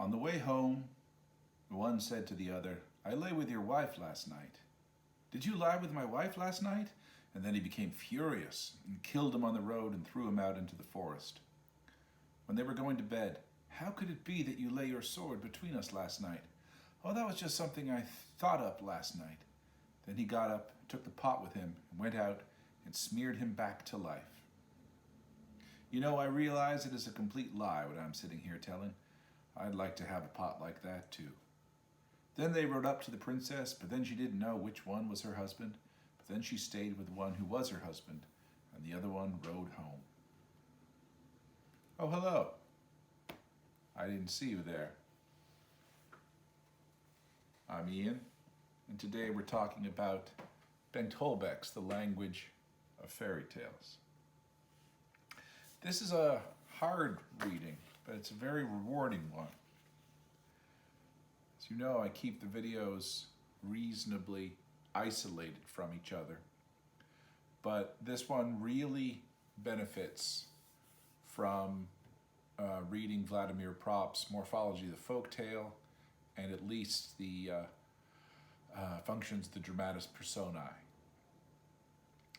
On the way home, the one said to the other, "I lay with your wife last night." "Did you lie with my wife last night?" And then he became furious and killed him on the road and threw him out into the forest. When they were going to bed, "How could it be that you lay your sword between us last night?" "Oh, that was just something I thought up last night." Then he got up, took the pot with him, and went out and smeared him back to life. You know, I realize it is a complete lie what I'm sitting here telling. I'd like to have a pot like that too. Then they rode up to the princess, but then she didn't know which one was her husband. But then she stayed with the one who was her husband, and the other one rode home. Oh, hello. I didn't see you there. I'm Ian, and today we're talking about Bengt Holbek's The Language of Fairy Tales. This is a hard reading, but it's a very rewarding one. As you know, I keep the videos reasonably isolated from each other, but this one really benefits from reading Vladimir Prop's Morphology of the Folktale, and at least the functions of the dramatis personae.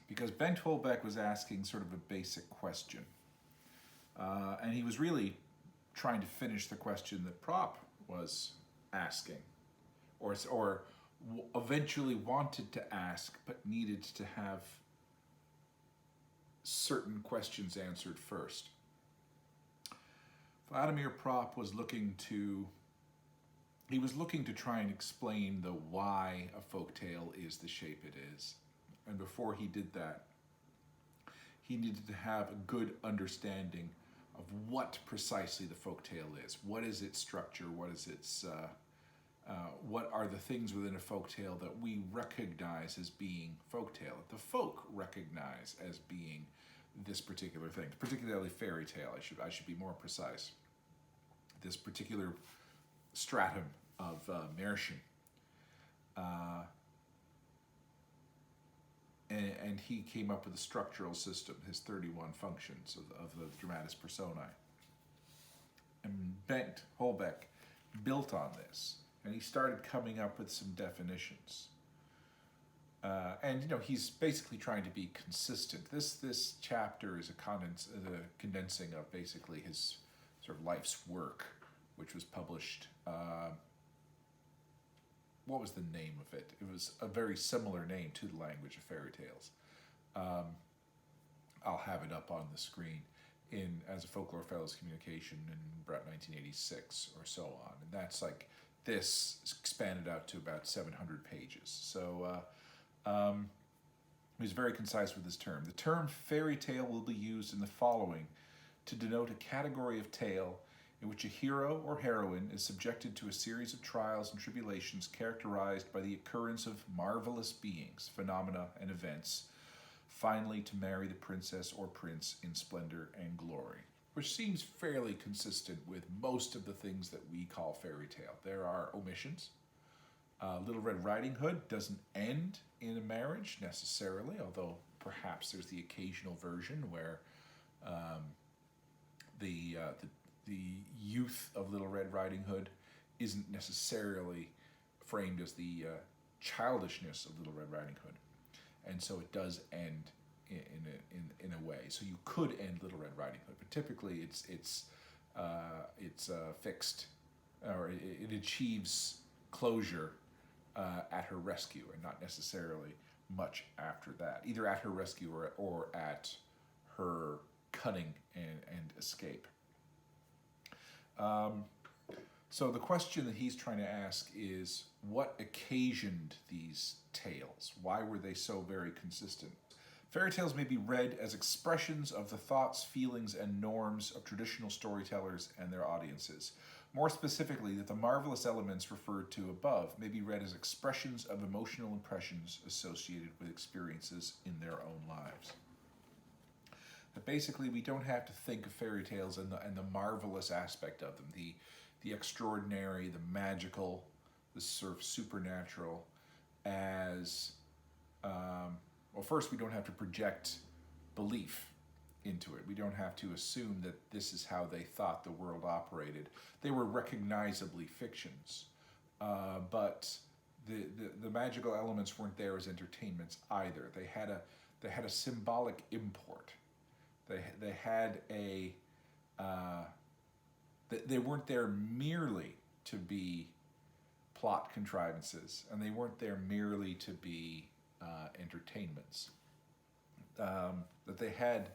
Because Bengt Holbek was asking sort of a basic question. And he was really trying to finish the question that Prop was asking, or eventually wanted to ask, but needed to have certain questions answered first. Vladimir Prop was looking to try and explain the why a folktale is the shape it is. And before he did that, he needed to have a good understanding of what precisely the folktale is. What is its structure? What is its what are the things within a folktale that we recognize as being folktale, that the folk recognize as being this particular thing, particularly fairy tale. I should be more precise. This particular stratum of Märchen. And he came up with a structural system, his 31 functions of the dramatis personae. And Bengt Holbek built on this, and he started coming up with some definitions. And you know, he's basically trying to be consistent. This chapter is a condensing of basically his sort of life's work, which was published. What was the name of it? It was a very similar name to The Language of Fairy Tales. I'll have it up on the screen as a Folklore Fellows Communication in about 1986 or so on. And that's like, this expanded out to about 700 pages. So he was very concise with his term. The term fairy tale will be used in the following to denote a category of tale in which a hero or heroine is subjected to a series of trials and tribulations characterized by the occurrence of marvelous beings, phenomena, and events, finally to marry the princess or prince in splendor and glory, which seems fairly consistent with most of the things that we call fairy tale. There are omissions. Little Red Riding Hood doesn't end in a marriage necessarily, although perhaps there's the occasional version where the youth of Little Red Riding Hood isn't necessarily framed as the childishness of Little Red Riding Hood, and so it does end in a way. So you could end Little Red Riding Hood, but typically it's fixed, or it achieves closure at her rescue, and not necessarily much after that, either at her rescue or at her cunning and escape. So the question that he's trying to ask is, what occasioned these tales? Why were they so very consistent? Fairy tales may be read as expressions of the thoughts, feelings, and norms of traditional storytellers and their audiences. More specifically, that the marvelous elements referred to above may be read as expressions of emotional impressions associated with experiences in their own lives. But basically, we don't have to think of fairy tales and the marvelous aspect of them, the extraordinary, the magical, the sort of supernatural, as well. First, we don't have to project belief into it. We don't have to assume that this is how they thought the world operated. They were recognizably fictions, but the magical elements weren't there as entertainments either. They had a symbolic import. They had a they weren't there merely to be plot contrivances, and they weren't there merely to be entertainments. That they had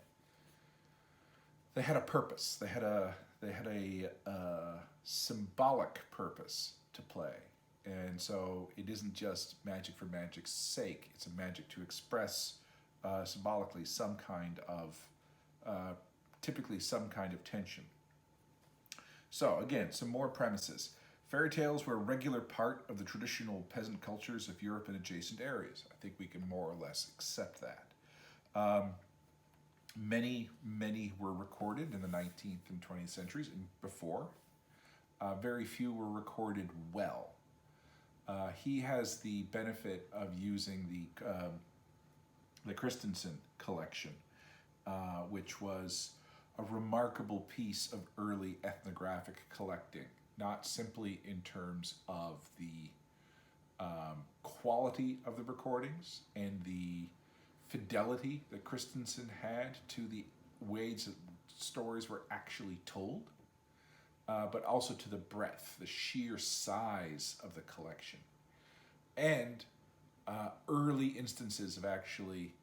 a purpose. They had a symbolic purpose to play, and so it isn't just magic for magic's sake. It's a magic to express symbolically some kind of, typically some kind of tension. So again, some more premises. Fairy tales were a regular part of the traditional peasant cultures of Europe and adjacent areas. I think we can more or less accept that. Many were recorded in the 19th and 20th centuries and before. Very few were recorded well. He has the benefit of using the Christensen collection, which was a remarkable piece of early ethnographic collecting, not simply in terms of the quality of the recordings and the fidelity that Christensen had to the ways that stories were actually told, but also to the breadth, the sheer size of the collection, and early instances of actually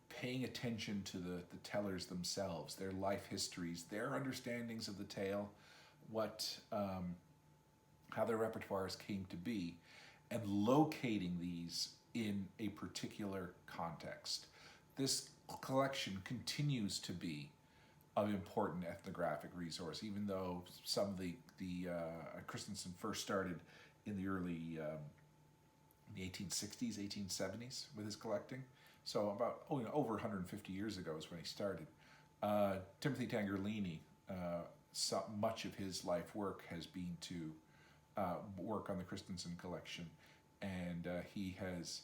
paying attention to the tellers themselves, their life histories, their understandings of the tale, how their repertoires came to be, and locating these in a particular context. This collection continues to be an important ethnographic resource, even though some of the Christensen first started in the early the 1860s, 1870s with his collecting. So about over 150 years ago is when he started. Timothy Tangerlini, much of his life work has been to work on the Christensen collection, and he has.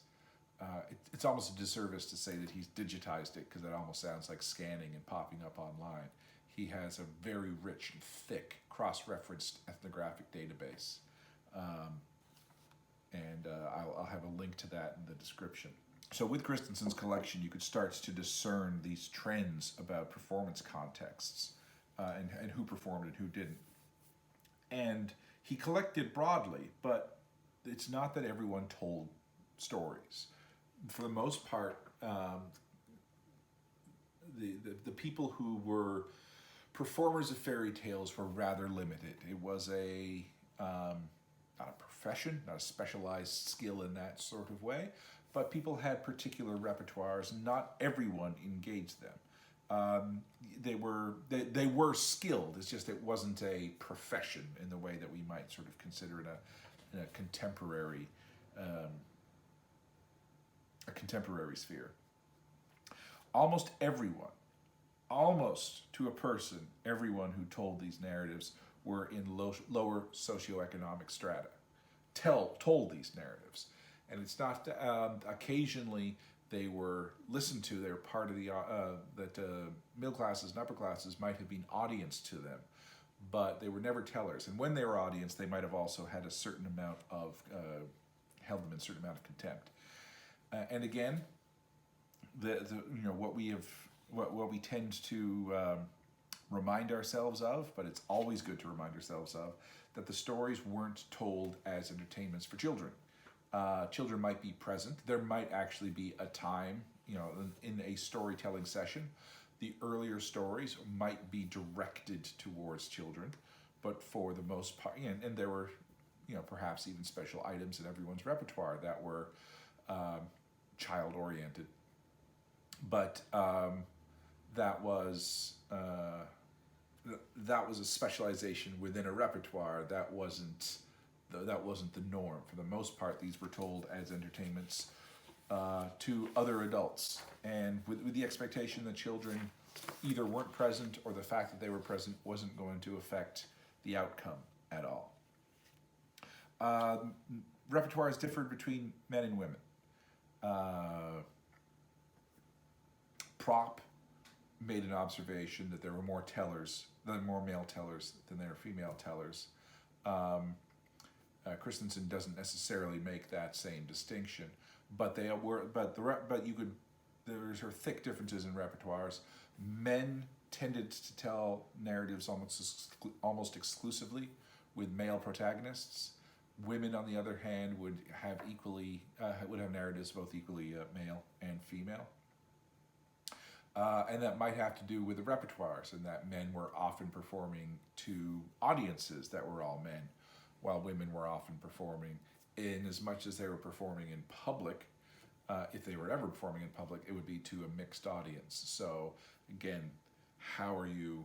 It's almost a disservice to say that he's digitized it, because that almost sounds like scanning and popping up online. He has a very rich and thick cross-referenced ethnographic database, and I'll have a link to that in the description. So with Christensen's collection, you could start to discern these trends about performance contexts, and who performed and who didn't. And he collected broadly, but it's not that everyone told stories. For the most part, the people who were performers of fairy tales were rather limited. It was not a profession, not a specialized skill in that sort of way, but people had particular repertoires. Not everyone engaged them. They were skilled. It's just it wasn't a profession in the way that we might sort of consider it in a contemporary sphere. Almost everyone, almost to a person, everyone who told these narratives were in lower socioeconomic strata, told these narratives. And it's not, occasionally they were listened to, they were part of that middle classes and upper classes might have been audience to them, but they were never tellers. And when they were audience, they might have also had a certain amount of, held them in a certain amount of contempt. And again, what we tend to remind ourselves of, but it's always good to remind ourselves of, that the stories weren't told as entertainments for children. Children might be present. There might actually be a time, in a storytelling session, the earlier stories might be directed towards children, but for the most part, and there were, perhaps even special items in everyone's repertoire that were child-oriented. But that was a specialization within a repertoire. That wasn't the norm. For the most part, these were told as entertainments to other adults, and with the expectation that children either weren't present, or the fact that they were present wasn't going to affect the outcome at all. Repertoires differed between men and women. Prop made an observation that there were more male tellers than there were female tellers. Christensen doesn't necessarily make that same distinction, but there were thick differences in repertoires. Men tended to tell narratives almost exclusively with male protagonists. Women, on the other hand, would have narratives both equally male and female. And that might have to do with the repertoires, and that men were often performing to audiences that were all men, while women were often performing, in as much as they were performing in public. If they were ever performing in public, it would be to a mixed audience. So again, how are you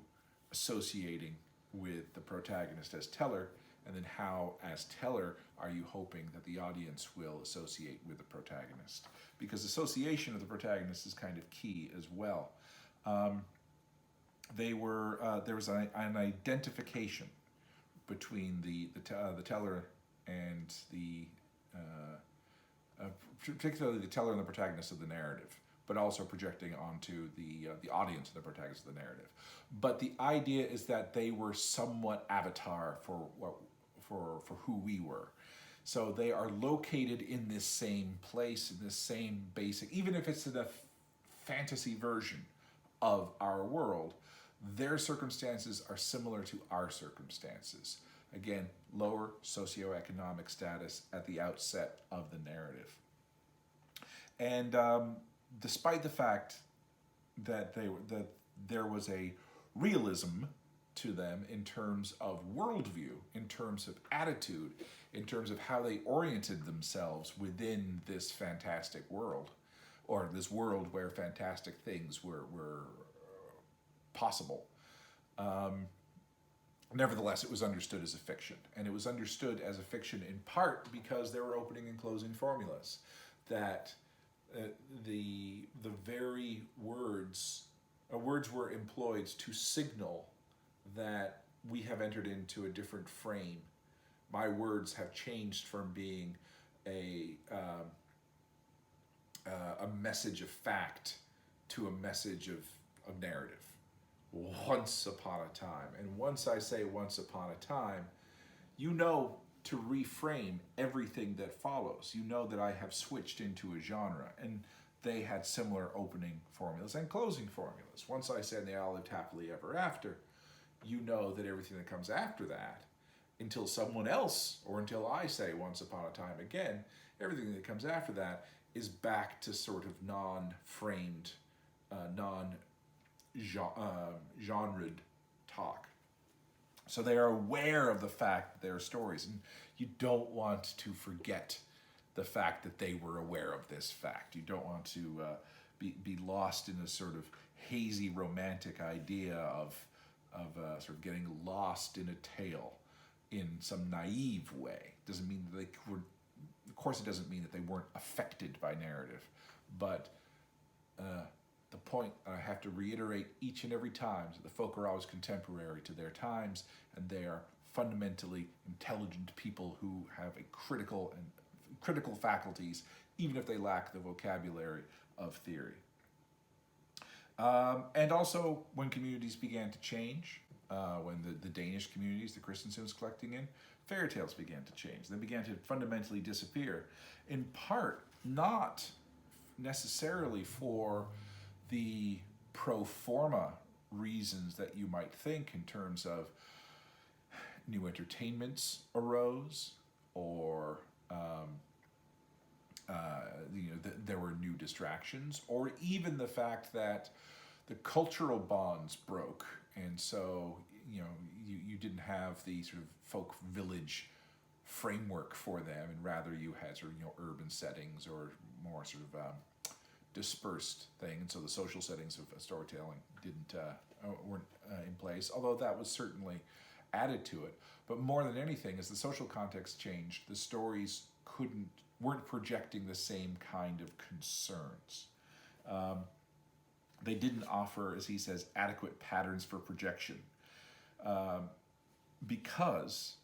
associating with the protagonist as teller, and then how, as teller, are you hoping that the audience will associate with the protagonist? Because association of the protagonist is kind of key as well. There was an identification between the teller and particularly the teller and the protagonist of the narrative, but also projecting onto the audience and the protagonist of the narrative. But the idea is that they were somewhat avatar for who we were. So they are located in this same place, in this same basic, even if it's in a fantasy version of our world, their circumstances are similar to our circumstances. Again, lower socioeconomic status at the outset of the narrative. And despite the fact that there was a realism to them in terms of worldview, in terms of attitude, in terms of how they oriented themselves within this fantastic world, or this world where fantastic things were possible. Nevertheless, it was understood as a fiction, and it was understood as a fiction in part because there were opening and closing formulas, that the very words were employed to signal that we have entered into a different frame. My words have changed from being a message of fact to a message of narrative. Once upon a time. And once I say once upon a time, you know to reframe everything that follows. You know that I have switched into a genre, and they had similar opening formulas and closing formulas. Once I said they all lived happily ever after, you know that everything that comes after that, until someone else, or until I say once upon a time again, everything that comes after that is back to sort of non-framed, genred talk. So they are aware of the fact that there are stories, and you don't want to forget the fact that they were aware of this fact. You don't want to be lost in a sort of hazy romantic idea of sort of getting lost in a tale in some naive way. Doesn't mean that they were. Of course, it doesn't mean that they weren't affected by narrative, but the point I have to reiterate each and every time is that the folk are always contemporary to their times, and they are fundamentally intelligent people who have a critical faculties, even if they lack the vocabulary of theory. And also, when communities began to change, when the Danish communities, the Christensen was collecting in, fairy tales began to change. They began to fundamentally disappear, in part not necessarily for the pro forma reasons that you might think, in terms of new entertainments arose, or there were new distractions, or even the fact that the cultural bonds broke, and so you didn't have the sort of folk village framework for them, and rather you had sort of urban settings or more sort of dispersed thing, and so the social settings of storytelling weren't in place, although that was certainly added to it. But more than anything, as the social context changed, the stories weren't projecting the same kind of concerns. They didn't offer, as he says, adequate patterns for projection, because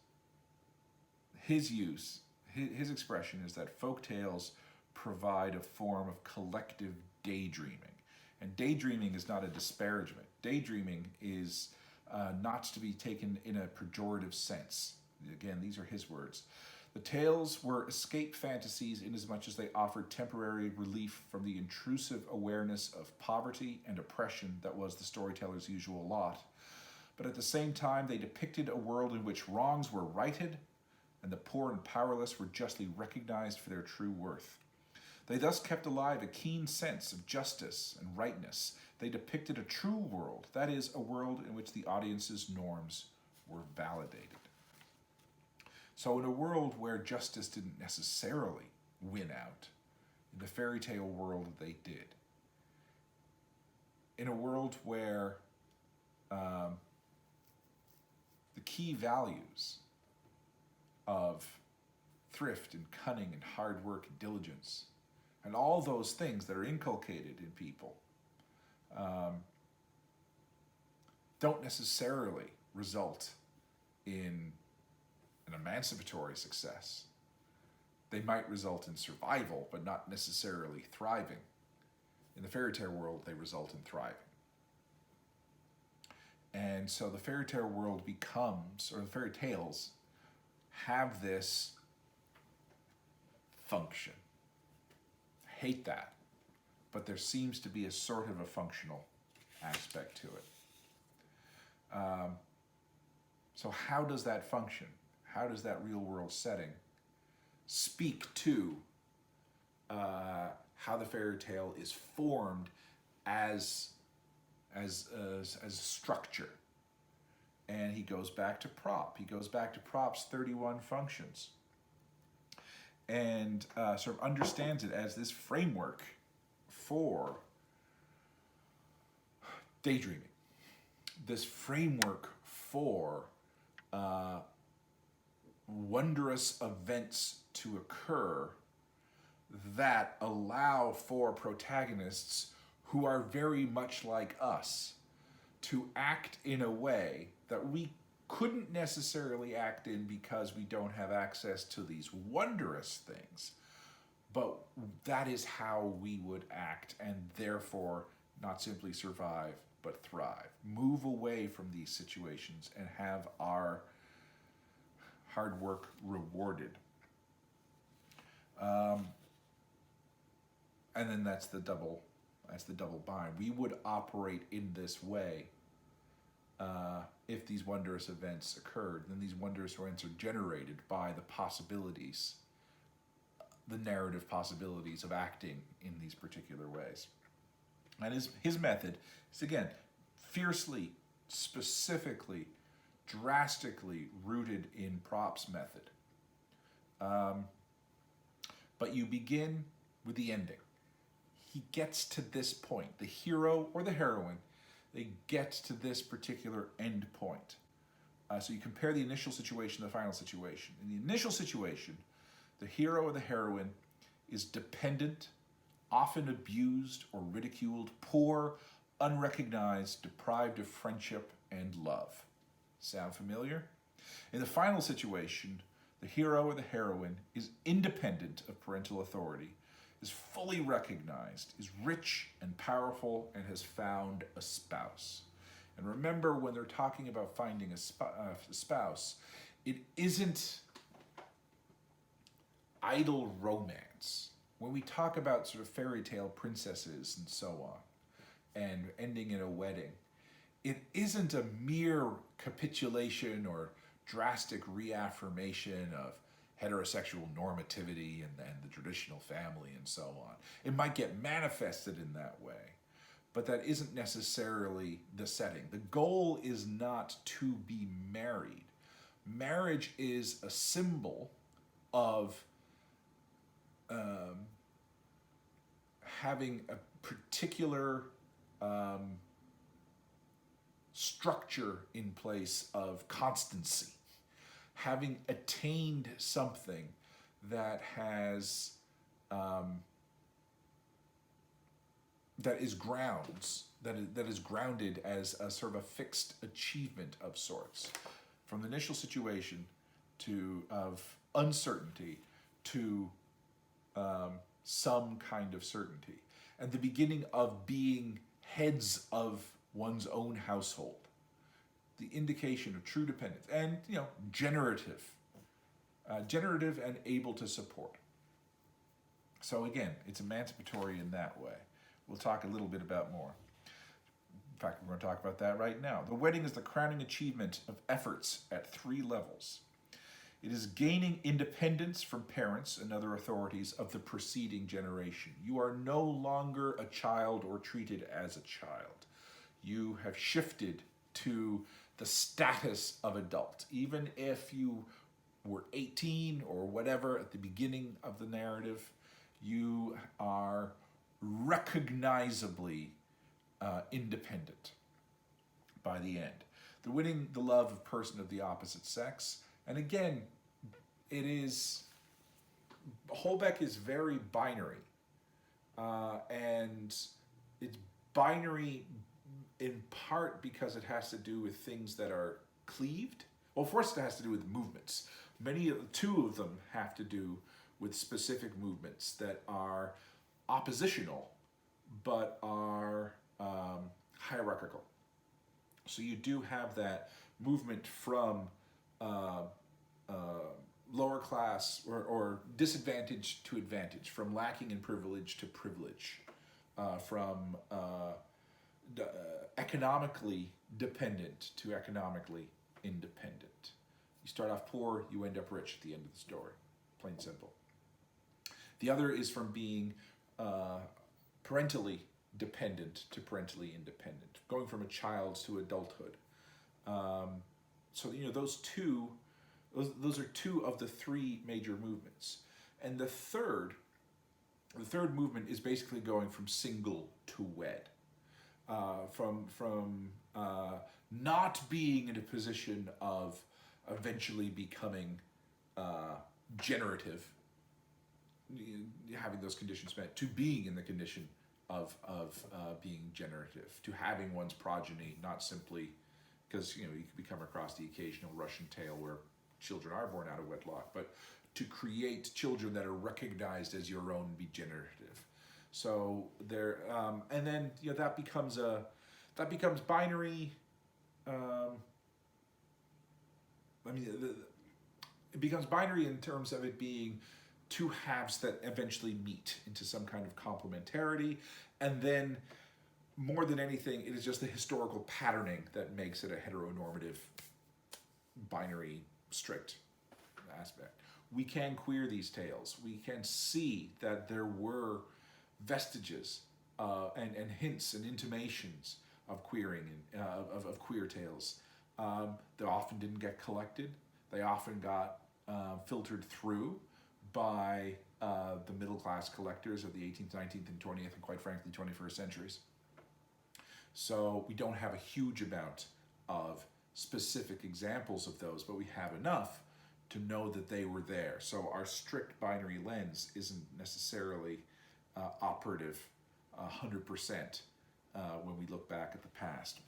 his expression is that folk tales provide a form of collective daydreaming. And daydreaming is not a disparagement. Daydreaming is not to be taken in a pejorative sense. Again, these are his words. The tales were escape fantasies inasmuch as they offered temporary relief from the intrusive awareness of poverty and oppression that was the storyteller's usual lot. But at the same time, they depicted a world in which wrongs were righted and the poor and powerless were justly recognized for their true worth. They thus kept alive a keen sense of justice and rightness. They depicted a true world, that is, a world in which the audience's norms were validated. So in a world where justice didn't necessarily win out, in the fairy tale world they did. In a world where the key values of thrift and cunning and hard work and diligence and all those things that are inculcated in people don't necessarily result in an emancipatory success. They might result in survival, but not necessarily thriving. In the fairy tale world, they result in thriving. And so the fairy tale world becomes, or the fairy tales have this function. I hate that, but there seems to be a sort of a functional aspect to it. So how does that function? How does that real world setting speak to how the fairy tale is formed as structure? And he goes back to prop. He goes back to prop's 31 functions and sort of understands it as this framework for daydreaming, this framework for wondrous events to occur that allow for protagonists who are very much like us to act in a way that we couldn't necessarily act in because we don't have access to these wondrous things. But that is how we would act, and therefore not simply survive, but thrive. Move away from these situations and have our hard work rewarded. And then that's the double bind. We would operate in this way if these wondrous events occurred. Then these wondrous events are generated by the possibilities, the narrative possibilities of acting in these particular ways. And his method is, again, fiercely, specifically, drastically rooted in prop's method. But you begin with the ending. He gets to this point. The hero or the heroine, they get to this particular end point. So you compare the initial situation to the final situation. In the initial situation, the hero or the heroine is dependent, often abused or ridiculed, poor, unrecognized, deprived of friendship and love. Sound familiar? In the final situation, the hero or the heroine is independent of parental authority, is fully recognized, is rich and powerful, and has found a spouse. And remember, when they're talking about finding a spouse, it isn't idle romance. When we talk about sort of fairy tale princesses and so on, and ending in a wedding, it isn't a mere capitulation or drastic reaffirmation of heterosexual normativity and the traditional family and so on. It might get manifested in that way, but that isn't necessarily the setting. The goal is not to be married. Marriage is a symbol of having a particular structure in place of constancy, having attained something that has that is grounded as a sort of a fixed achievement of sorts, from the initial situation of uncertainty to some kind of certainty, and the beginning of being heads of one's own household. The indication of true dependence and, generative and able to support. So again, it's emancipatory in that way. We'll talk a little bit about more. In fact, we're going to talk about that right now. The wedding is the crowning achievement of efforts at 3 levels. It is gaining independence from parents and other authorities of the preceding generation. You are no longer a child or treated as a child. You have shifted to the status of adult. Even if you were 18 or whatever at the beginning of the narrative, you are recognizably independent by the end. The winning the love of person of the opposite sex. And again, Holbek is very binary. And it's binary in part because it has to do with things that are cleaved. Well, first it has to do with movements. Two of them have to do with specific movements that are oppositional, but are hierarchical. So you do have that movement from lower class or disadvantage to advantage, from lacking in privilege to privilege, from economically dependent to economically independent. You start off poor, you end up rich at the end of the story. Plain simple. The other is from being parentally dependent to parentally independent, going from a child to adulthood. So those are 2 of the 3 major movements. And the third movement is basically going from single to wed. From not being in a position of eventually becoming generative, having those conditions met, to being in the condition of being generative, to having one's progeny, not simply because you could come across the occasional Russian tale where children are born out of wedlock, but to create children that are recognized as your own and be generative. So there, and then that becomes binary. It becomes binary in terms of it being 2 halves that eventually meet into some kind of complementarity, and then more than anything, it is just the historical patterning that makes it a heteronormative, binary, strict aspect. We can queer these tales. We can see that there were vestiges and hints and intimations of queering and of queer tales. They often didn't get collected. They often got filtered through by the middle class collectors of the 18th, 19th, and 20th, and quite frankly, 21st centuries. So we don't have a huge amount of specific examples of those, but we have enough to know that they were there. So our strict binary lens isn't necessarily operative 100% when we look back at the past.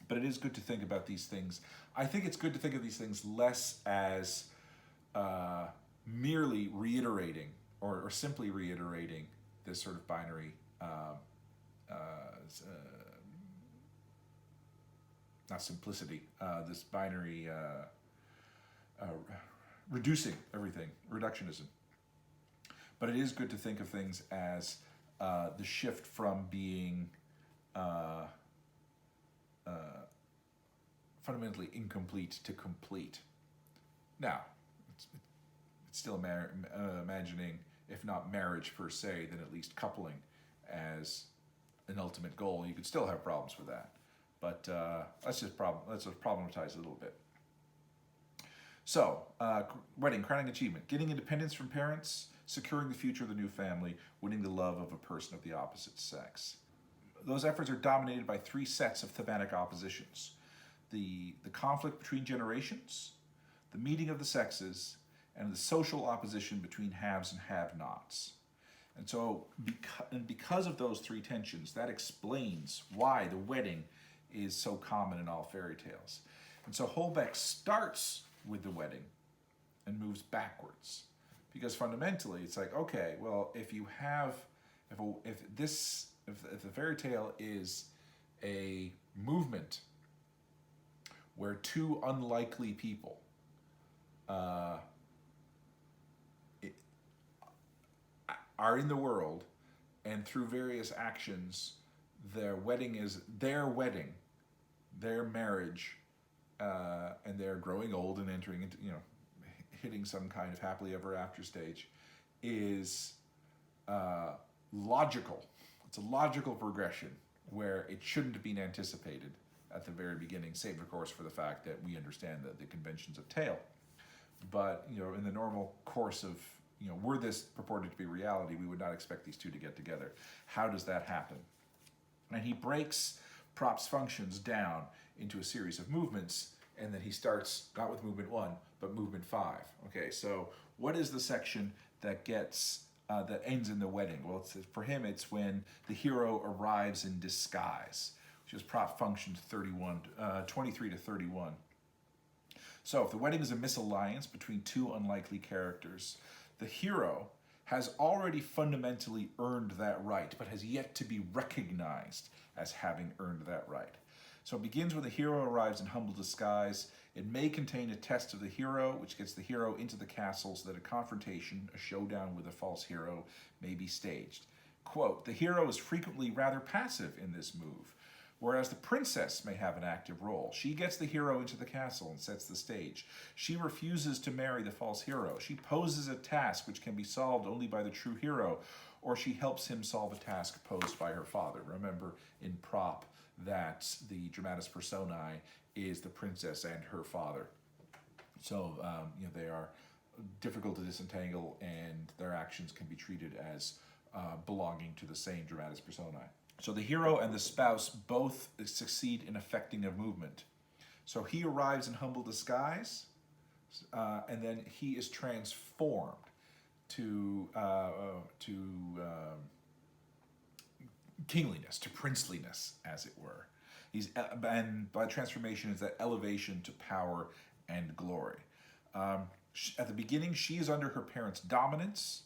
But it is good to think about these things. I think it's good to think of these things less as merely reiterating or simply reiterating this sort of binary, not simplicity, this binary reducing everything, reductionism. But it is good to think of things as the shift from being fundamentally incomplete to complete. Now, it's still imagining, if not marriage per se, then at least coupling as an ultimate goal. You could still have problems with that, but let's just problematize a little bit. So, wedding, crowning achievement, getting independence from parents, securing the future of the new family, winning the love of a person of the opposite sex. Those efforts are dominated by 3 sets of thematic oppositions. The conflict between generations, the meeting of the sexes, and the social opposition between haves and have-nots. And so, because of those 3 tensions, that explains why the wedding is so common in all fairy tales. And so Holbek starts with the wedding and moves backwards. Because fundamentally, it's like, okay, well, if this if the fairy tale is a movement where two unlikely people are in the world, and through various actions, their wedding, their marriage, and they're growing old and entering into, hitting some kind of happily ever after stage, is logical. It's a logical progression where it shouldn't have been anticipated at the very beginning, save of course for the fact that we understand the conventions of tale. But in the normal course of, were this purported to be reality, we would not expect these two to get together. How does that happen? And he breaks props functions down into a series of movements, and then he starts not with movement 1 but movement 5. Okay, so what is the section that gets that ends in the wedding? Well, for him it's when the hero arrives in disguise, which is prop function 23 to 31. So if the wedding is a misalliance between two unlikely characters, the hero has already fundamentally earned that right, but has yet to be recognized as having earned that right. So it begins when the hero arrives in humble disguise. It may contain a test of the hero, which gets the hero into the castle so that a confrontation, a showdown with a false hero, may be staged. Quote, the hero is frequently rather passive in this move, whereas the princess may have an active role. She gets the hero into the castle and sets the stage. She refuses to marry the false hero. She poses a task which can be solved only by the true hero, or she helps him solve a task posed by her father. Remember, in prop, that the dramatis personae is the princess and her father. So, they are difficult to disentangle, and their actions can be treated as belonging to the same dramatis personae. So the hero and the spouse both succeed in effecting a movement. So he arrives in humble disguise, and then he is transformed to kingliness, to princeliness, as it were. And by transformation is that elevation to power and glory. At the beginning, she is under her parents' dominance,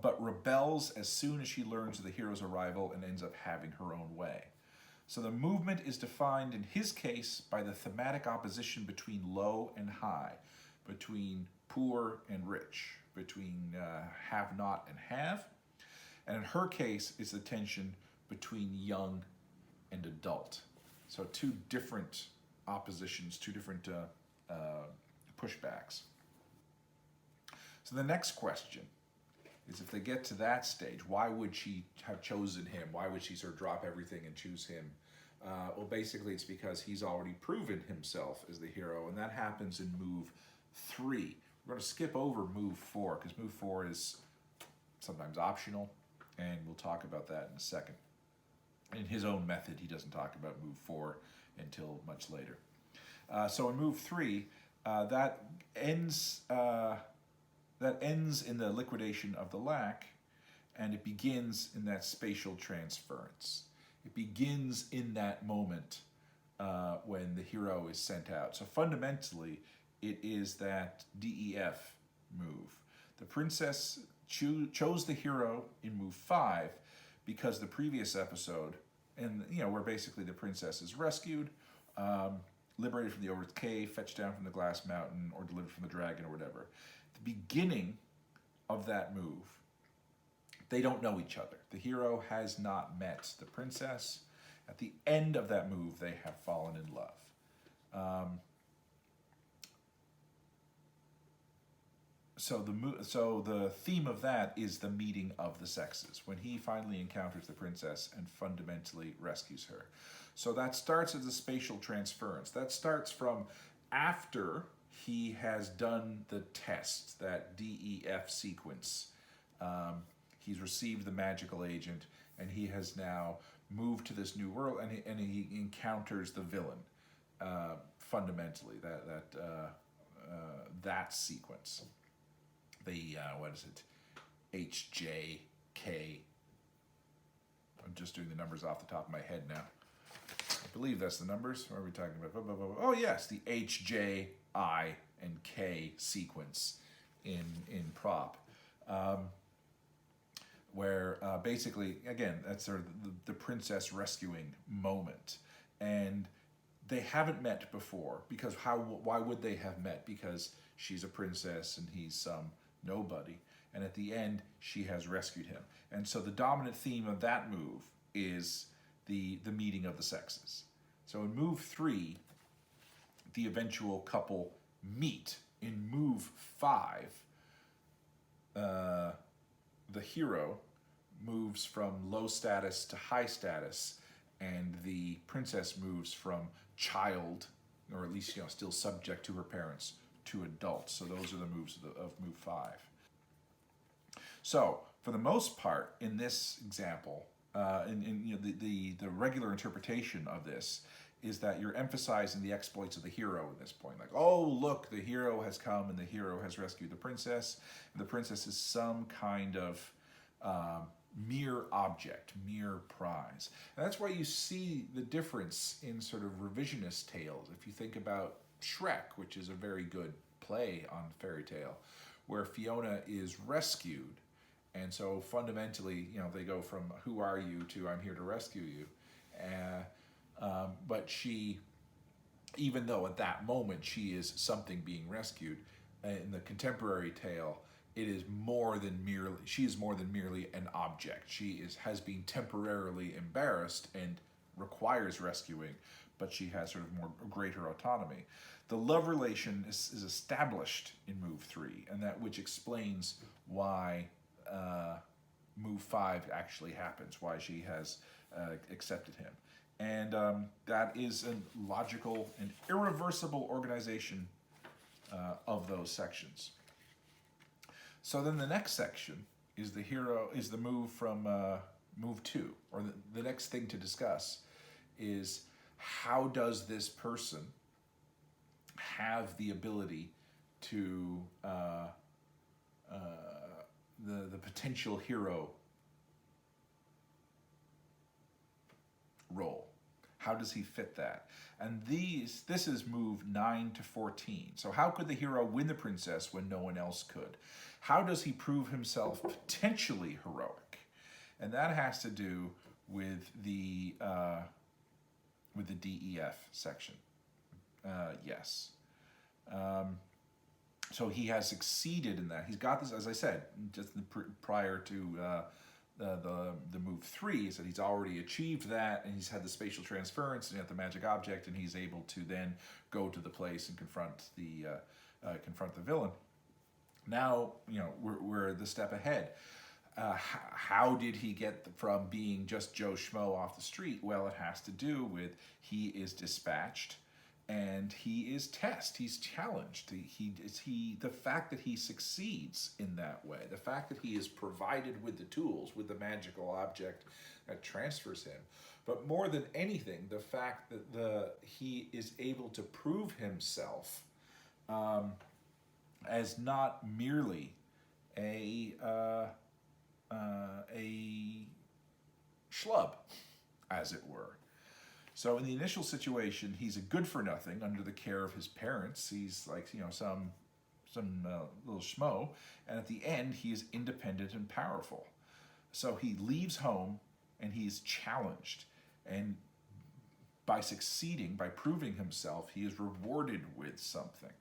but rebels as soon as she learns of the hero's arrival and ends up having her own way. So the movement is defined in his case by the thematic opposition between low and high, between poor and rich, between have-not and have. And in her case, it's the tension between young and adult. So two different oppositions, two different pushbacks. So the next question is, if they get to that stage, why would she have chosen him? Why would she sort of drop everything and choose him? Well, basically it's because he's already proven himself as the hero, and that happens in move 3. We're going to skip over move 4, because move 4 is sometimes optional, and we'll talk about that in a second. In his own method, he doesn't talk about move 4 until much later. So in move 3, that ends in the liquidation of the lack, and it begins in that spatial transference. It begins in that moment when the hero is sent out. So fundamentally, it is that DEF move. The princess chose the hero in move 5 because the previous episode, and where basically the princess is rescued, liberated from the Overth Cave, fetched down from the Glass Mountain, or delivered from the dragon, or whatever. The beginning of that move, they don't know each other. The hero has not met the princess. At the end of that move, they have fallen in love. So the theme of that is the meeting of the sexes, when he finally encounters the princess and fundamentally rescues her. So that starts as a spatial transference. That starts from after he has done the test, that DEF sequence. He's received the magical agent, and he has now moved to this new world, and he encounters the villain. Fundamentally, that sequence. The HJK. I'm just doing the numbers off the top of my head now. I believe that's the numbers. What are we talking about? Oh yes, the HJ, I, and K sequence in prop. where basically, again, that's sort of the princess rescuing moment. And they haven't met before, because why would they have met? Because she's a princess and he's some nobody. And at the end, she has rescued him. And so the dominant theme of that move is the meeting of the sexes. So in move 3, the eventual couple meet. In move 5, the hero moves from low status to high status, and the princess moves from child, or at least still subject to her parents, to adult. So those are the moves of move 5. So for the most part, in this example, the regular interpretation of this is that you're emphasizing the exploits of the hero at this point. Like, oh, look, the hero has come and the hero has rescued the princess. And the princess is some kind of mere object, mere prize. And that's why you see the difference in sort of revisionist tales. If you think about Shrek, which is a very good play on fairy tale, where Fiona is rescued. And so fundamentally, they go from "who are you" to "I'm here to rescue you." But she, even though at that moment she is something being rescued, in the contemporary tale, it is she is more than merely an object. She has been temporarily embarrassed and requires rescuing, but she has sort of greater autonomy. The love relation is established in move 3, and that which explains why move 5 actually happens, why she has accepted him. And that is a logical and irreversible organization of those sections. So then the next section is the move from move 2, or the next thing to discuss is, how does this person have the ability to the potential hero role? How does he fit that? And this is move 9 to 14. So how could the hero win the princess when no one else could? How does he prove himself potentially heroic? And that has to do with the DEF section. Yes. So he has succeeded in that. He's got this, as I said, just prior to the move 3, so he's already achieved that, and he's had the spatial transference, and he had the magic object, and he's able to then go to the place and confront the villain. Now, we're the step ahead. How did he get from being just Joe Schmo off the street? Well, it has to do with he is dispatched, and he is he's challenged. The fact that he succeeds in that way, the fact that he is provided with the tools, with the magical object that transfers him, but more than anything, the fact that he is able to prove himself as not merely a schlub, as it were. So in the initial situation, he's a good-for-nothing under the care of his parents. He's like, some little schmo. And at the end, he is independent and powerful. So he leaves home, and he's challenged. And by succeeding, by proving himself, he is rewarded with something.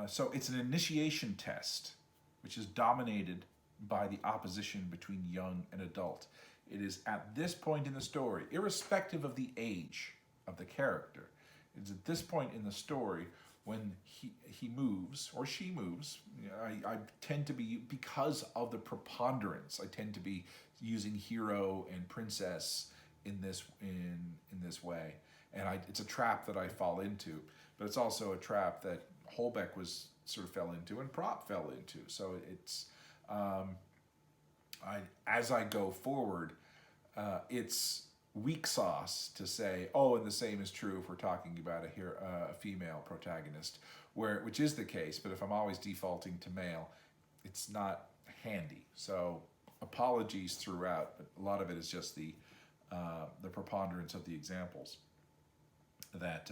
So it's an initiation test, which is dominated by the opposition between young and adult. It is at this point in the story, irrespective of the age of the character, it's at this point in the story when he moves, or she moves. I tend to be, because of the preponderance, I tend to be using hero and princess in this way. And it's a trap that I fall into, but it's also a trap that Holbek fell into and Prop fell into. So it's as I go forward, it's weak sauce to say, oh, and the same is true if we're talking about a female protagonist, which is the case. But if I'm always defaulting to male, it's not handy. So apologies throughout, but a lot of it is just the preponderance of the examples that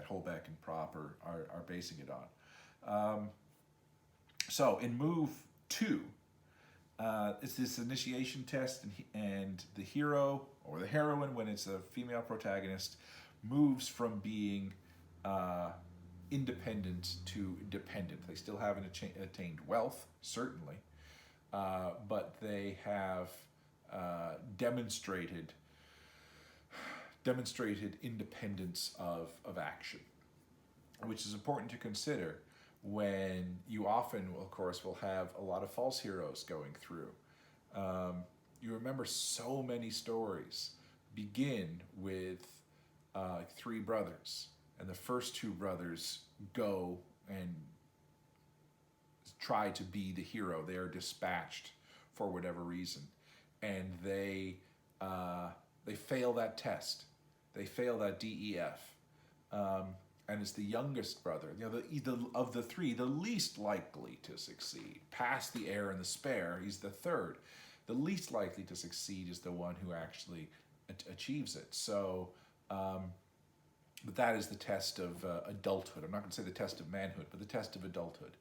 Holbek and Prop are basing it on. So in move 2, It's this initiation test, and the hero or the heroine, when it's a female protagonist, moves from being independent to dependent. They still haven't attained wealth, certainly, but they have demonstrated independence of action, which is important to consider when you often, of course, will have a lot of false heroes going through. You remember so many stories begin with three brothers, and the first two brothers go and try to be the hero. They are dispatched for whatever reason, and they fail that test. They fail that DEF. And it's the youngest brother, of the three, the least likely to succeed. Past the heir and the spare, he's the third. The least likely to succeed is the one who actually achieves it. So, but that is the test of adulthood. I'm not going to say the test of manhood, but the test of adulthood.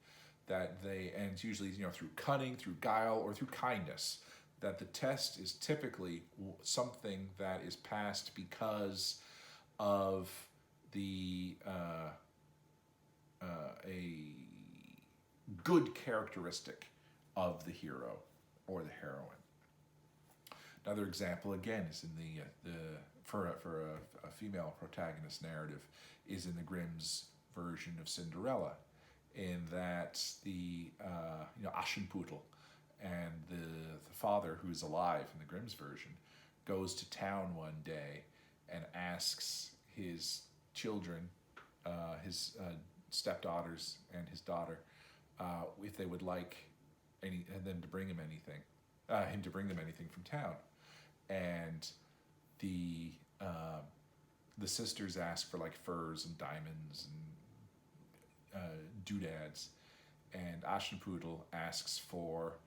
And it's usually through cunning, through guile, or through kindness. That the test is typically something that is passed because of a good characteristic of the hero or the heroine. Another example, again, is in for a female protagonist narrative, is in the Grimm's version of Cinderella, in that the Aschenputtel and the father, who's alive in the Grimm's version, goes to town one day and asks his children, his stepdaughters and his daughter, if they would like and then to bring him anything, to bring them anything from town. And the sisters ask for like furs and diamonds and doodads, and Aschenputtel asks for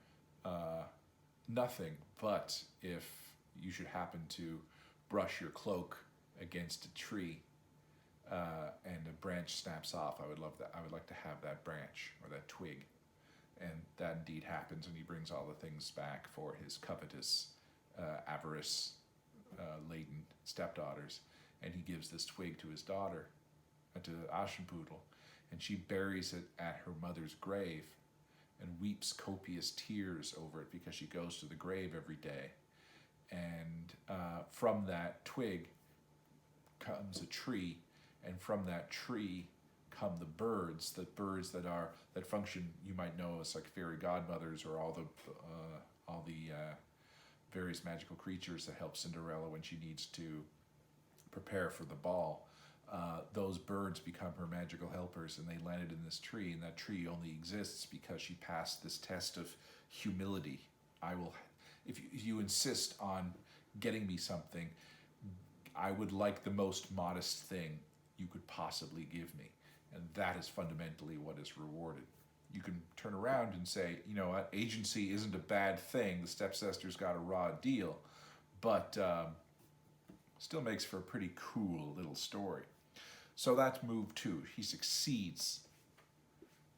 nothing, but if you should happen to brush your cloak against a tree and a branch snaps off, I would like to have that branch or that twig. And that indeed happens, and he brings all the things back for his covetous, avarice-laden stepdaughters, and he gives this twig to his daughter, to Aschenputtel, and she buries it at her mother's grave and weeps copious tears over it because she goes to the grave every day. And from that twig comes a tree, and from that tree come the birds that function, you might know, as like fairy godmothers, or all the various magical creatures that help Cinderella when she needs to prepare for the ball. Those birds become her magical helpers, and they landed in this tree, and that tree only exists because she passed this test of humility. If you insist on getting me something, I would like the most modest thing you could possibly give me. And that is fundamentally what is rewarded. You can turn around and say, agency isn't a bad thing. The stepsisters got a raw deal, but still makes for a pretty cool little story. So that's move 2. He succeeds.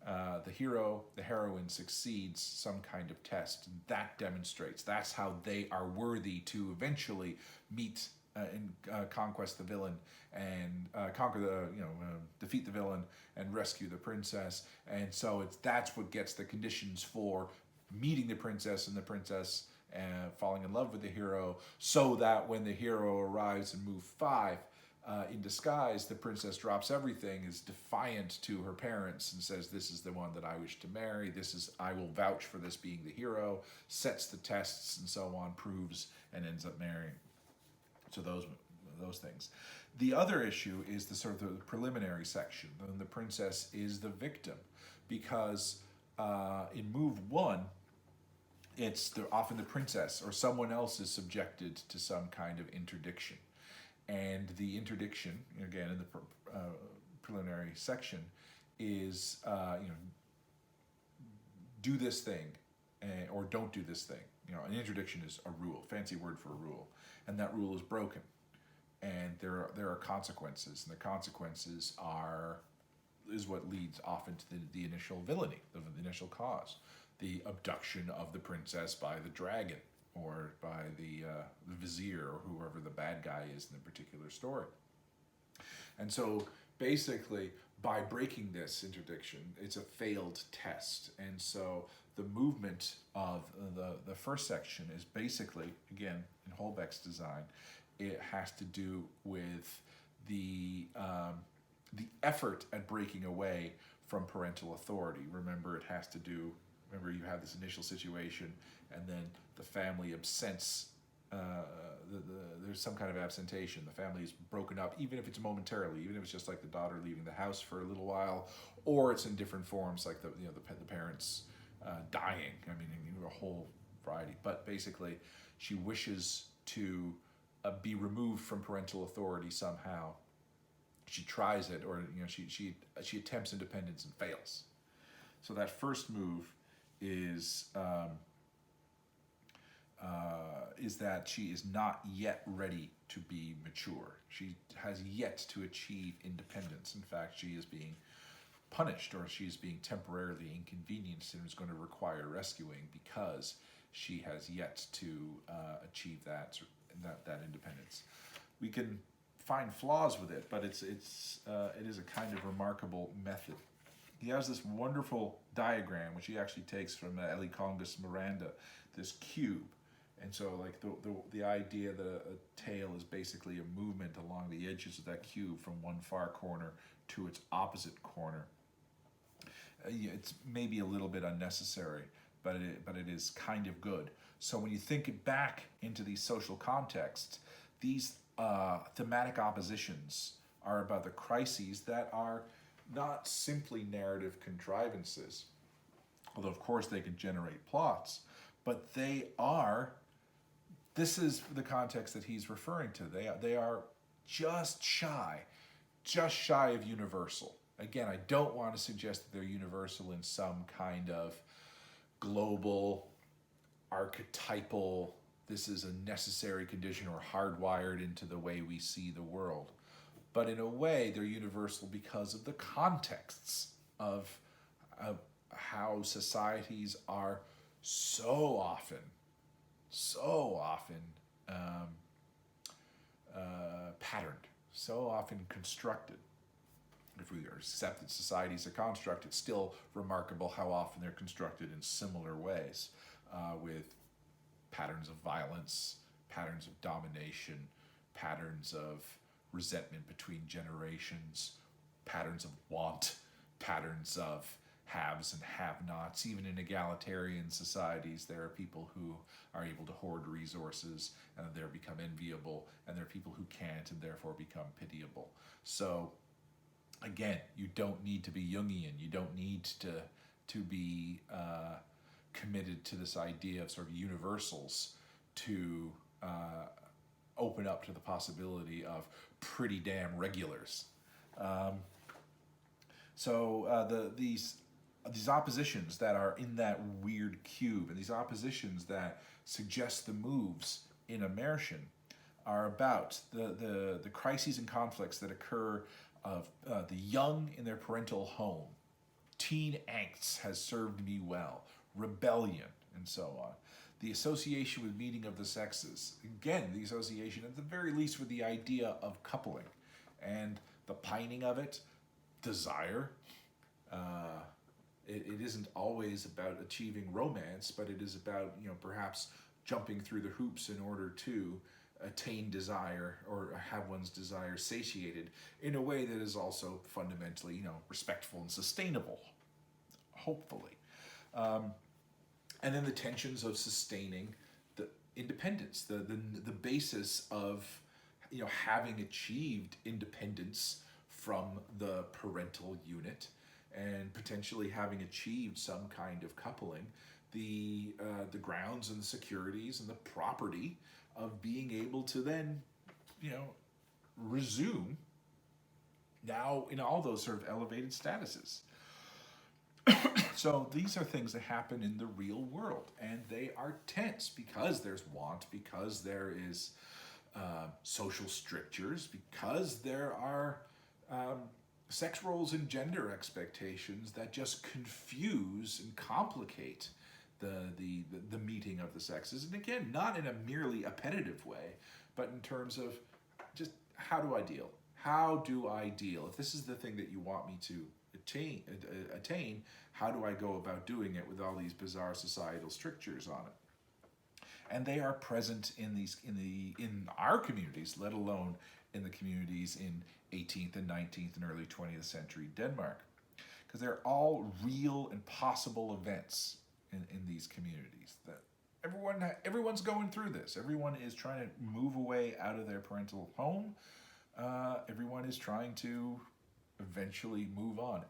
The heroine succeeds some kind of test. And that demonstrates, that's how they are worthy to eventually meet and conquest the villain, and defeat the villain and rescue the princess. And so that's what gets the conditions for meeting the princess, and the princess falling in love with the hero, so that when the hero arrives in move 5, in disguise, the princess drops everything, is defiant to her parents, and says, "This is the one that I wish to marry. I will vouch for this being the hero," sets the tests and so on, proves, and ends up marrying. So those things. The other issue is the sort of the preliminary section. The princess is the victim, because in move 1, it's often the princess or someone else is subjected to some kind of interdiction. And the interdiction, again, in the preliminary section, is do this thing, or don't do this thing. An interdiction is a rule, fancy word for a rule, and that rule is broken, and there are consequences, and the consequences is what leads often to the initial villainy, the initial cause. the abduction of the princess by the dragon or by the vizier or whoever the bad guy is in the particular story. And so basically, by breaking this interdiction, it's a failed test. And so the movement of the first section is basically, again, in Holbek's design, it has to do with the effort at breaking away from parental authority. Remember, you have this initial situation, and then the family absents. There's some kind of absentation. The family is broken up, even if it's momentarily, even if it's just like the daughter leaving the house for a little while, or it's in different forms, like the parents dying. I mean, a whole variety. But basically, she wishes to be removed from parental authority somehow. She tries it, or she attempts independence and fails. So that first move is that she is not yet ready to be mature. She has yet to achieve independence. In fact, she is being punished, or she is being temporarily inconvenienced, and is going to require rescuing because she has yet to achieve that independence. We can find flaws with it, but it is a kind of remarkable method. He has this wonderful diagram, which he actually takes from Ellie Congus Miranda, this cube. And so like the idea that a tail is basically a movement along the edges of that cube from one far corner to its opposite corner. It's maybe a little bit unnecessary, but it is kind of good. So when you think it back into these social contexts, these thematic oppositions are about the crises that are not simply narrative contrivances, although of course they can generate plots, but this is the context that he's referring to. They are just shy of universal. Again, I don't want to suggest that they're universal in some kind of global, archetypal, this is a necessary condition or hardwired into the way we see the world. But in a way, they're universal because of the contexts of how societies are so often patterned, so often constructed. If we accept that societies are constructed, it's still remarkable how often they're constructed in similar ways, with patterns of violence, patterns of domination, patterns of resentment between generations, patterns of want, patterns of haves and have-nots. Even in egalitarian societies, there are people who are able to hoard resources and they become enviable, and there are people who can't and therefore become pitiable. So again, you don't need to be Jungian. You don't need to be committed to this idea of sort of universals to open up to the possibility of pretty damn regulars. These oppositions that are in that weird cube, and these oppositions that suggest the moves in immersion, are about the crises and conflicts that occur of the young in their parental home. Teen angst has served me well. Rebellion, and so on. The association with meeting of the sexes. Again, the association, at the very least, with the idea of coupling. And the pining of it, desire. It isn't always about achieving romance, but it is about, perhaps jumping through the hoops in order to attain desire or have one's desire satiated in a way that is also fundamentally, respectful and sustainable, hopefully. And then the tensions of sustaining the independence, the basis of, having achieved independence from the parental unit and potentially having achieved some kind of coupling, the grounds and the securities and the property of being able to then, resume now in all those sort of elevated statuses. So these are things that happen in the real world, and they are tense because there's want, because there is social strictures, because there are sex roles and gender expectations that just confuse and complicate the meeting of the sexes. And again, not in a merely appetitive way, but in terms of just how do I deal? How do I deal? If this is the thing that you want me to attain, how do I go about doing it with all these bizarre societal strictures on it? And they are present in our communities, let alone in the communities in 18th and 19th and early 20th century Denmark, because they're all real and possible events in these communities that everyone's going through this. Everyone is trying to move away out of their parental home. Everyone is trying to eventually move on.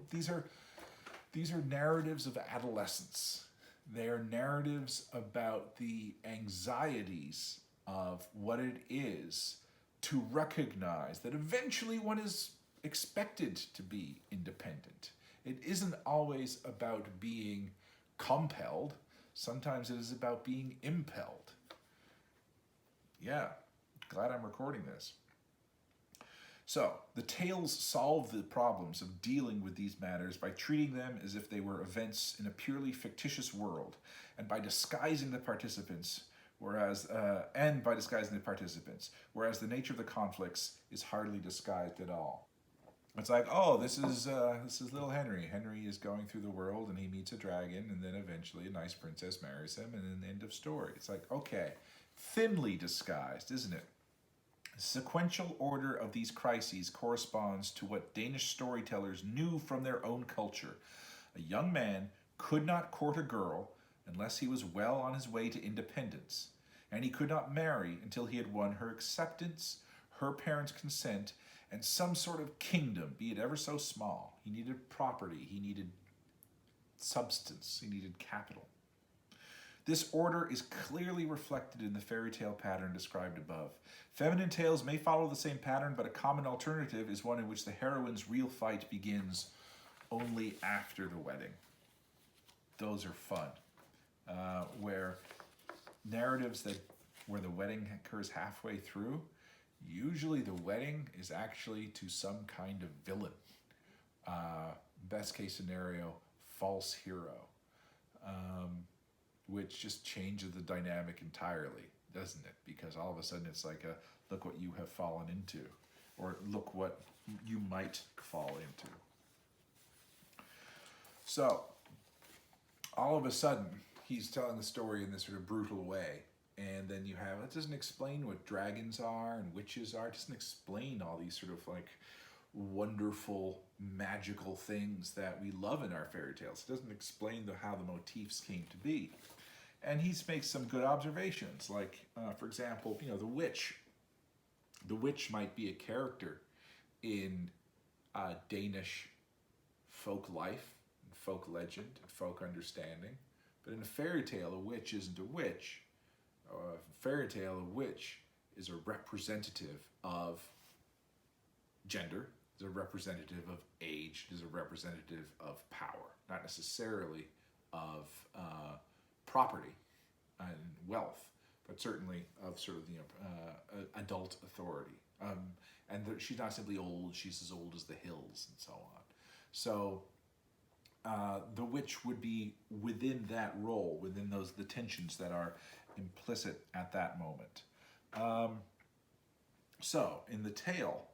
These are narratives of adolescence. They are narratives about the anxieties of what it is to recognize that eventually one is expected to be independent. It isn't always about being compelled. Sometimes it is about being impelled. Yeah, glad I'm recording this. So, the tales solve the problems of dealing with these matters by treating them as if they were events in a purely fictitious world, and by disguising the participants, whereas the nature of the conflicts is hardly disguised at all. It's like, oh, this is little Henry. Henry is going through the world, and he meets a dragon, and then eventually a nice princess marries him, and then end of story. It's like, okay, thinly disguised, isn't it? The sequential order of these crises corresponds to what Danish storytellers knew from their own culture. A young man could not court a girl unless he was well on his way to independence, and he could not marry until he had won her acceptance, her parents' consent, and some sort of kingdom, be it ever so small. He needed property, he needed substance, he needed capital. This order is clearly reflected in the fairy tale pattern described above. Feminine tales may follow the same pattern, but a common alternative is one in which the heroine's real fight begins only after the wedding. Those are fun. Where narratives where the wedding occurs halfway through, usually the wedding is actually to some kind of villain. Best case scenario, false hero. Which just changes the dynamic entirely, doesn't it? Because all of a sudden it's like look what you have fallen into, or look what you might fall into. So, all of a sudden, he's telling the story in this sort of brutal way, and then you have, it doesn't explain what dragons are and witches are, it doesn't explain all these sort of like wonderful, magical things that we love in our fairy tales. It doesn't explain how the motifs came to be. And he makes some good observations, like, for example, the witch. The witch might be a character in Danish folk life, and folk legend, and folk understanding. But in a fairy tale, a witch isn't a witch. A fairy tale, a witch is a representative of gender, is a representative of age, is a representative of power, not necessarily of property and wealth, but certainly of sort of adult authority. And she's not simply old; she's as old as the hills, and so on. So the witch would be within that role, within the tensions that are implicit at that moment. So in the tale,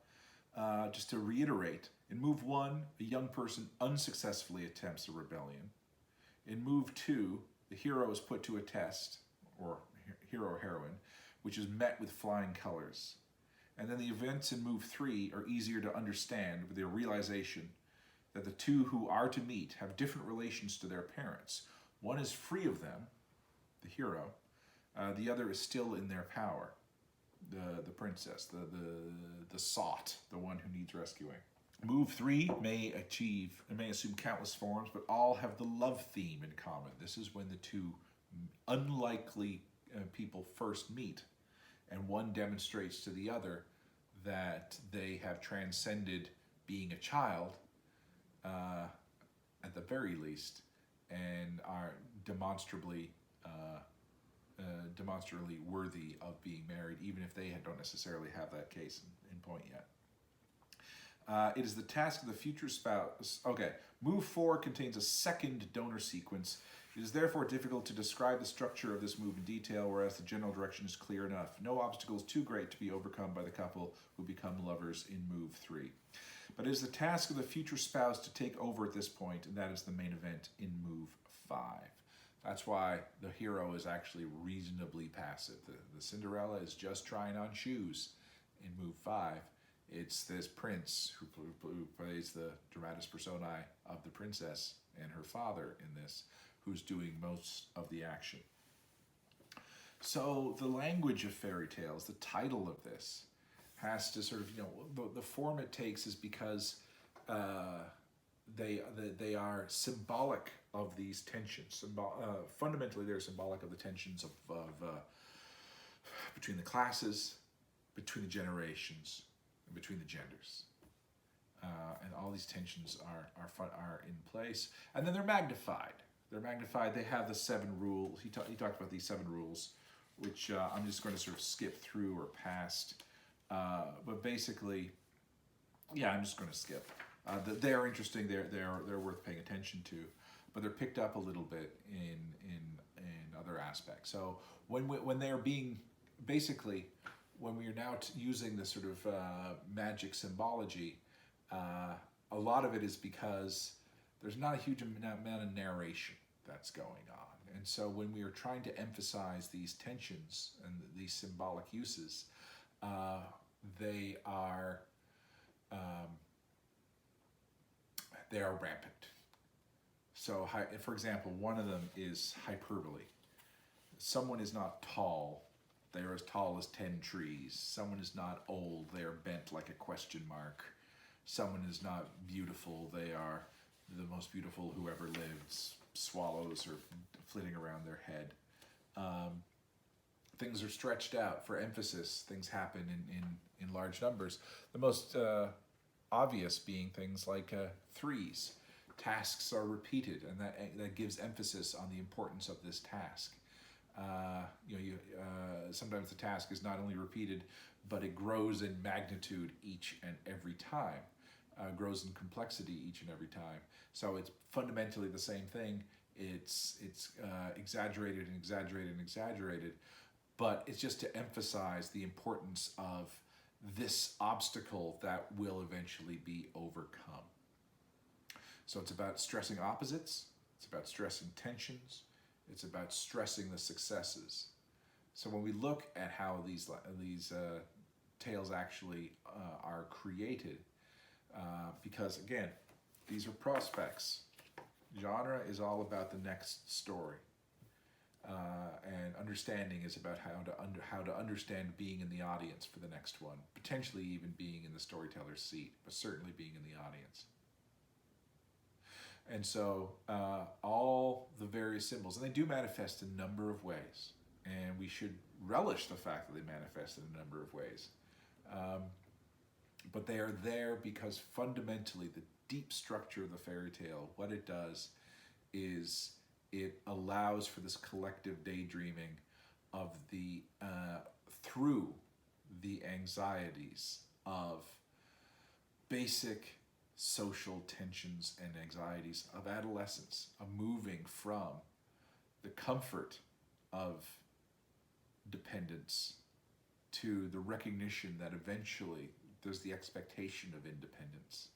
just to reiterate, in move 1, a young person unsuccessfully attempts a rebellion. In move 2, the hero is put to a test, or hero or heroine, which is met with flying colors. And then the events in move 3 are easier to understand with the realization that the two who are to meet have different relations to their parents. One is free of them, the hero. The other is still in their power, the princess, the sought, the one who needs rescuing. Move 3 may assume countless forms, but all have the love theme in common. This is when the two unlikely people first meet, and one demonstrates to the other that they have transcended being a child, at the very least, and are demonstrably worthy of being married, even if they don't necessarily have that case in point yet. It is the task of the future spouse. Okay, move 4 contains a second donor sequence It is therefore difficult to describe the structure of this move in detail, whereas the general direction is clear enough. No obstacle is too great to be overcome by the couple who become lovers in move 3. But it is the task of the future spouse to take over at this point, and that is the main event in move 5. That's why the hero is actually reasonably passive. The Cinderella is just trying on shoes in move 5. It's this prince who plays the dramatis personae of the princess and her father in this, who's doing most of the action. So the language of fairy tales, the title of this, has to sort of, the form it takes is because they are symbolic of these tensions. Fundamentally, they're symbolic of the tensions of between the classes, between the generations, and between the genders. And all these tensions are in place. And then they're magnified. They have the 7 rules. He talked about these 7 rules, which I'm just going to sort of skip through or past. But basically, I'm just going to skip. They're interesting. They're worth paying attention to, but they're picked up a little bit in other aspects. So when they're being basically, when we are now using this sort of magic symbology, a lot of it is because there's not a huge amount of narration that's going on. And so when we are trying to emphasize these tensions and these symbolic uses, they are rampant. So, for example, one of them is hyperbole. Someone is not tall, they are as tall as 10 trees. Someone is not old, they are bent like a question mark. Someone is not beautiful, they are the most beautiful who ever lives. Swallows are flitting around their head. Things are stretched out for emphasis. Things happen in large numbers. The most obvious being things like threes. Tasks are repeated, and that gives emphasis on the importance of this task. Sometimes the task is not only repeated, but it grows in magnitude each and every time. Grows in complexity each and every time. So it's fundamentally the same thing. It's exaggerated and exaggerated and exaggerated, but it's just to emphasize the importance of this obstacle that will eventually be overcome. So it's about stressing opposites, it's about stressing tensions, it's about stressing the successes. So when we look at how these tales actually are created, because again, these are prospects. Genre is all about the next story. And understanding is about how to understand being in the audience for the next one, potentially even being in the storyteller's seat, but certainly being in the audience. And so all the various symbols, and they do manifest in a number of ways, and we should relish the fact that they manifest in a number of ways. But they are there because fundamentally the deep structure of the fairy tale, what it does is it allows for this collective daydreaming of the through the anxieties of basic social tensions and anxieties of adolescence, of moving from the comfort of dependence to the recognition that eventually there's the expectation of independence.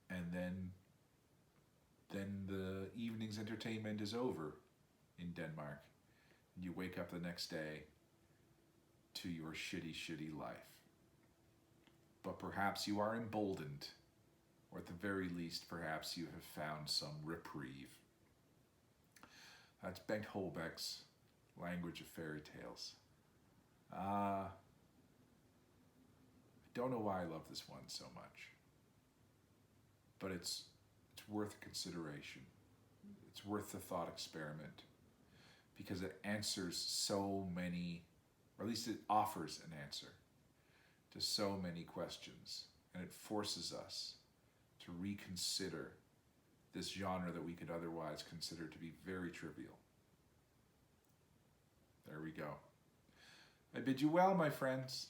And then the evening's entertainment is over in Denmark. And you wake up the next day to your shitty life. But perhaps you are emboldened, or at the very least, perhaps you have found some reprieve. That's Bengt Holbek's Language of Fairy Tales. I don't know why I love this one so much, but it's worth consideration. It's worth the thought experiment because it answers so many, or at least it offers an answer to so many questions, and it forces us to reconsider this genre that we could otherwise consider to be very trivial. There we go. I bid you well, my friends.